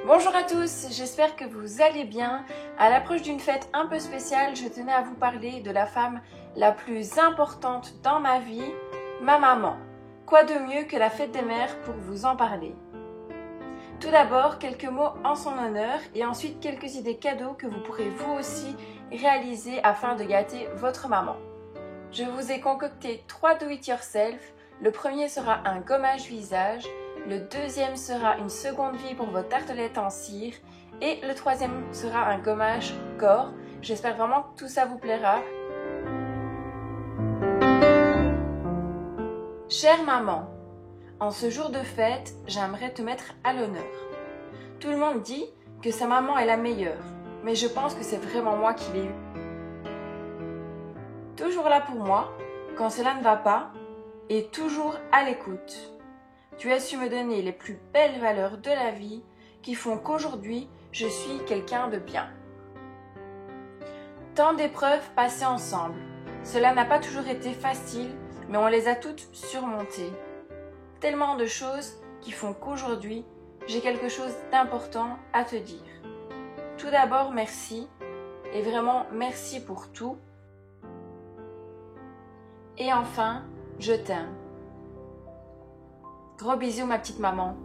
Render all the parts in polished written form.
Bonjour à tous, j'espère que vous allez bien. À l'approche d'une fête un peu spéciale, je tenais à vous parler de la femme la plus importante dans ma vie, ma maman. Quoi de mieux que la fête des mères pour vous en parler? Tout d'abord, quelques mots en son honneur et ensuite quelques idées cadeaux que vous pourrez vous aussi réaliser afin de gâter votre maman. Je vous ai concocté 3 do-it-yourself. Le premier sera un gommage visage, le deuxième sera une seconde vie pour vos tartelettes en cire et le troisième sera un gommage corps. J'espère vraiment que tout ça vous plaira. Chère maman, en ce jour de fête, j'aimerais te mettre à l'honneur. Tout le monde dit que sa maman est la meilleure, mais je pense que c'est vraiment moi qui l'ai eue. Toujours là pour moi, quand cela ne va pas, et toujours à l'écoute. Tu as su me donner les plus belles valeurs de la vie qui font qu'aujourd'hui, je suis quelqu'un de bien. Tant d'épreuves passées ensemble. Cela n'a pas toujours été facile, mais on les a toutes surmontées. Tellement de choses qui font qu'aujourd'hui, j'ai quelque chose d'important à te dire. Tout d'abord, merci, et vraiment merci pour tout. Et enfin, je t'aime. Gros bisous ma petite maman.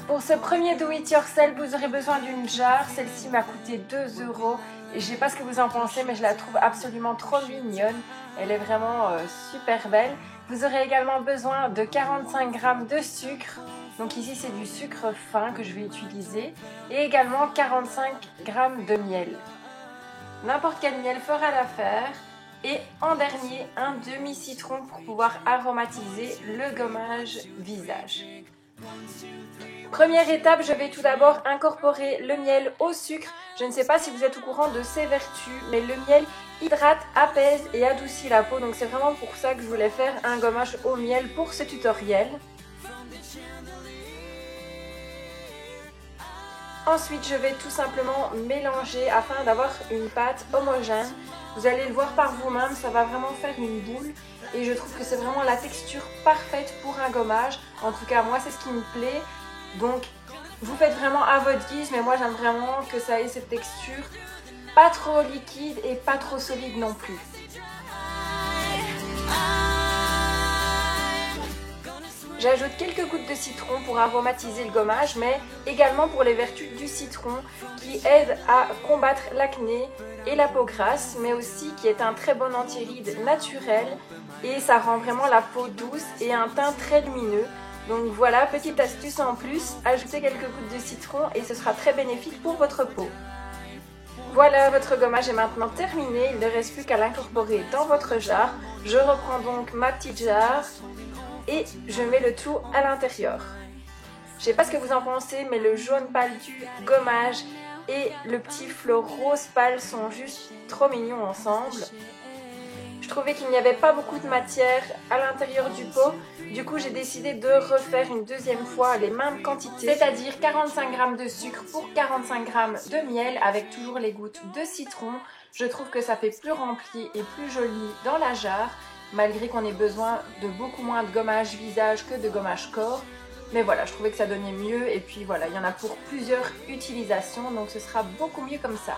Pour ce premier do-it-yourself, vous aurez besoin d'une jarre. Celle-ci m'a coûté 2 € et je ne sais pas ce que vous en pensez, mais je la trouve absolument trop mignonne. Elle est vraiment super belle. Vous aurez également besoin de 45 g de sucre. Donc ici c'est du sucre fin que je vais utiliser. Et également 45 g de miel. N'importe quel miel fera l'affaire. Et en dernier, un demi-citron pour pouvoir aromatiser le gommage visage. Première étape, je vais tout d'abord incorporer le miel au sucre. Je ne sais pas si vous êtes au courant de ses vertus, mais le miel hydrate, apaise et adoucit la peau. Donc c'est vraiment pour ça que je voulais faire un gommage au miel pour ce tutoriel. Ensuite, je vais tout simplement mélanger afin d'avoir une pâte homogène. Vous allez le voir par vous-même, ça va vraiment faire une boule. Et je trouve que c'est vraiment la texture parfaite pour un gommage. En tout cas, moi, c'est ce qui me plaît. Donc, vous faites vraiment à votre guise, mais moi, j'aime vraiment que ça ait cette texture pas trop liquide et pas trop solide non plus. J'ajoute quelques gouttes de citron pour aromatiser le gommage, mais également pour les vertus du citron qui aide à combattre l'acné et la peau grasse, mais aussi qui est un très bon anti-rides naturel et ça rend vraiment la peau douce et un teint très lumineux. Donc voilà, petite astuce en plus, ajoutez quelques gouttes de citron et ce sera très bénéfique pour votre peau. Voilà, votre gommage est maintenant terminé, il ne reste plus qu'à l'incorporer dans votre jarre. Je reprends donc ma petite jarre et je mets le tout à l'intérieur. Je sais pas ce que vous en pensez, mais le jaune pâle du gommage et le petit flot rose pâle sont juste trop mignons ensemble. Je trouvais qu'il n'y avait pas beaucoup de matière à l'intérieur du pot. Du coup, j'ai décidé de refaire une deuxième fois les mêmes quantités, c'est-à-dire 45 g de sucre pour 45 g de miel avec toujours les gouttes de citron. Je trouve que ça fait plus rempli et plus joli dans la jarre, malgré qu'on ait besoin de beaucoup moins de gommage visage que de gommage corps. Mais voilà, je trouvais que ça donnait mieux et puis voilà, il y en a pour plusieurs utilisations, donc ce sera beaucoup mieux comme ça.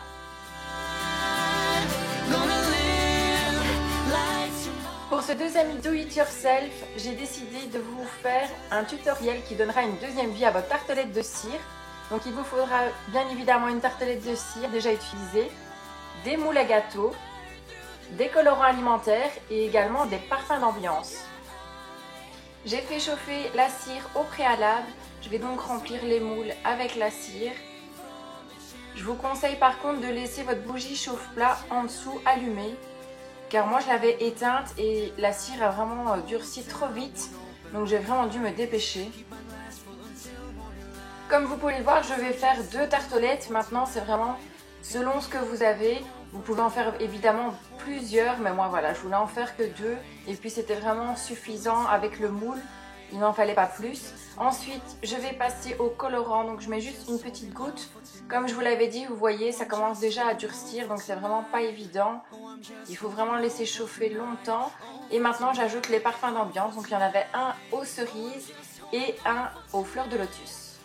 Pour ce deuxième do-it-yourself, j'ai décidé de vous faire un tutoriel qui donnera une deuxième vie à votre tartelette de cire. Donc il vous faudra bien évidemment une tartelette de cire déjà utilisée, des moules à gâteau, des colorants alimentaires et également des parfums d'ambiance. J'ai fait chauffer la cire au préalable, je vais donc remplir les moules avec la cire. Je vous conseille par contre de laisser votre bougie chauffe-plat en dessous allumée, car moi je l'avais éteinte et la cire a vraiment durci trop vite, donc j'ai vraiment dû me dépêcher. Comme vous pouvez le voir, je vais faire 2 tartelettes, maintenant c'est vraiment selon ce que vous avez. Vous pouvez en faire évidemment plusieurs, mais moi voilà, je voulais en faire que 2 et puis c'était vraiment suffisant avec le moule il n'en fallait pas plus. Ensuite, je vais passer au colorant, donc je mets juste une petite goutte. Comme je vous l'avais dit, vous voyez, ça commence déjà à durcir, donc c'est vraiment pas évident. Il faut vraiment le laisser chauffer longtemps. Et maintenant, j'ajoute les parfums d'ambiance, donc il y en avait un aux cerises et un aux fleurs de lotus.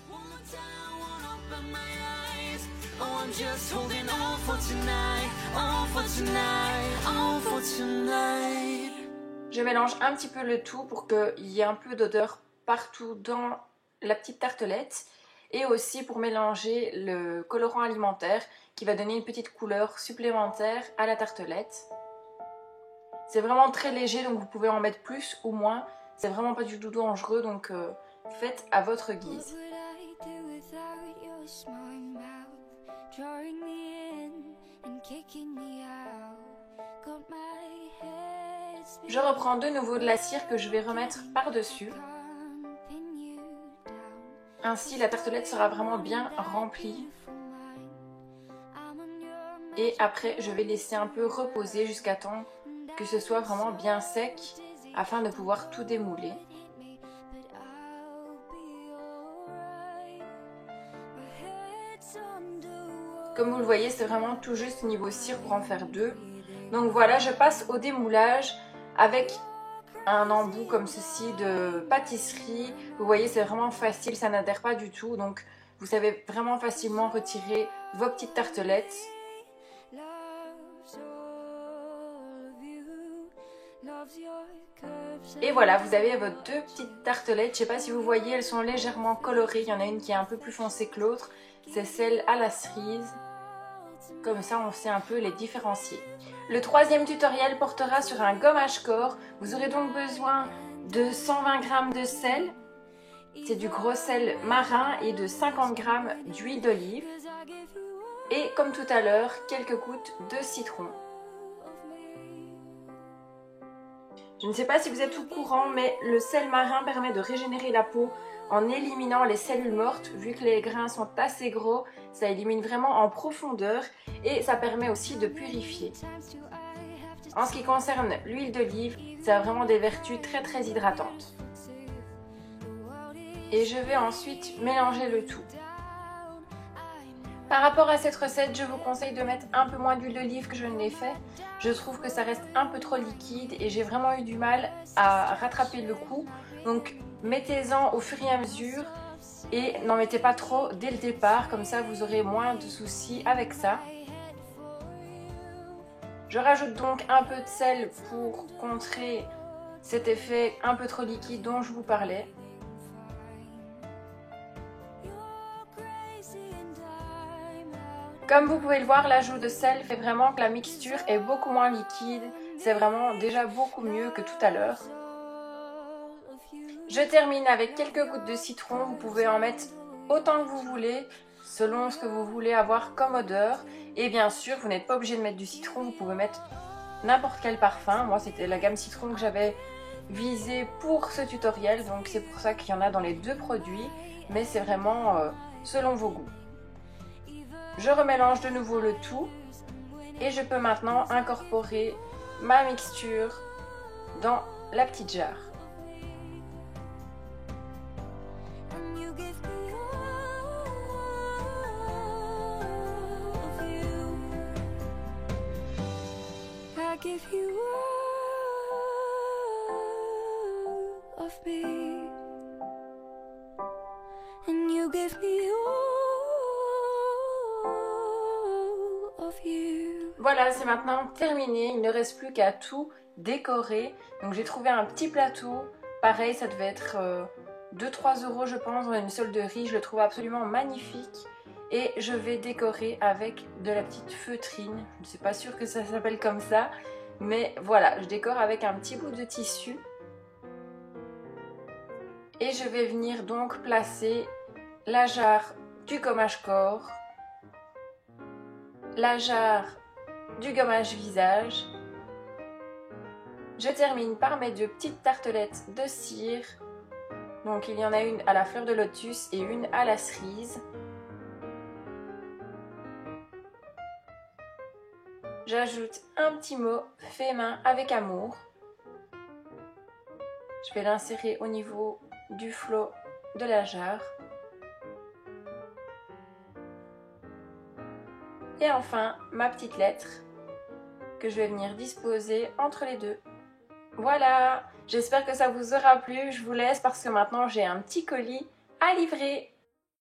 Je mélange un petit peu le tout pour qu'il y ait un peu d'odeur partout dans la petite tartelette et aussi pour mélanger le colorant alimentaire qui va donner une petite couleur supplémentaire à la tartelette. C'est vraiment très léger, donc vous pouvez en mettre plus ou moins. C'est vraiment pas du tout dangereux, donc faites à votre guise. Je reprends de nouveau de la cire que je vais remettre par-dessus. Ainsi, la tartelette sera vraiment bien remplie. Et après, je vais laisser un peu reposer jusqu'à temps que ce soit vraiment bien sec afin de pouvoir tout démouler. Comme vous le voyez, c'est vraiment tout juste niveau cire pour en faire deux. Donc voilà, je passe au démoulage avec un embout comme ceci de pâtisserie. Vous voyez, c'est vraiment facile, ça n'adhère pas du tout. Donc vous savez vraiment facilement retirer vos petites tartelettes. Et voilà, vous avez vos deux petites tartelettes. Je ne sais pas si vous voyez, elles sont légèrement colorées. Il y en a une qui est un peu plus foncée que l'autre. C'est celle à la cerise. Comme ça, on sait un peu les différencier. Le troisième tutoriel portera sur un gommage corps. Vous aurez donc besoin de 120 g de sel. C'est du gros sel marin et de 50 g d'huile d'olive. Et comme tout à l'heure, quelques gouttes de citron. Je ne sais pas si vous êtes au courant, mais le sel marin permet de régénérer la peau en éliminant les cellules mortes. Vu que les grains sont assez gros, ça élimine vraiment en profondeur et ça permet aussi de purifier. En ce qui concerne l'huile d'olive, ça a vraiment des vertus très hydratantes. Et je vais ensuite mélanger le tout. Par rapport à cette recette, je vous conseille de mettre un peu moins d'huile d'olive que je ne l'ai fait. Je trouve que ça reste un peu trop liquide et j'ai vraiment eu du mal à rattraper le coup. Donc mettez-en au fur et à mesure et n'en mettez pas trop dès le départ, comme ça vous aurez moins de soucis avec ça. Je rajoute donc un peu de sel pour contrer cet effet un peu trop liquide dont je vous parlais. Comme vous pouvez le voir, l'ajout de sel fait vraiment que la mixture est beaucoup moins liquide. C'est vraiment déjà beaucoup mieux que tout à l'heure. Je termine avec quelques gouttes de citron. Vous pouvez en mettre autant que vous voulez, selon ce que vous voulez avoir comme odeur. Et bien sûr, vous n'êtes pas obligé de mettre du citron, vous pouvez mettre n'importe quel parfum. Moi, c'était la gamme citron que j'avais visée pour ce tutoriel. Donc c'est pour ça qu'il y en a dans les deux produits. Mais c'est vraiment selon vos goûts. Je remélange de nouveau le tout et je peux maintenant incorporer ma mixture dans la petite jarre. Voilà, c'est maintenant terminé, il ne reste plus qu'à tout décorer. Donc j'ai trouvé un petit plateau, pareil ça devait être 2-3 € je pense, dans une solderie, je le trouve absolument magnifique. Et je vais décorer avec de la petite feutrine, je ne suis pas sûre que ça s'appelle comme ça. Mais voilà, je décore avec un petit bout de tissu. Et je vais venir donc placer la jarre du gommage corps, la jarre du gommage visage. Je termine par mes deux petites tartelettes de cire. Donc il y en a une à la fleur de lotus et une à la cerise. J'ajoute un petit mot fait main avec amour. Je vais l'insérer au niveau du flot de la jarre. Et enfin, ma petite lettre que je vais venir disposer entre les deux. Voilà, j'espère que ça vous aura plu. Je vous laisse parce que maintenant j'ai un petit colis à livrer.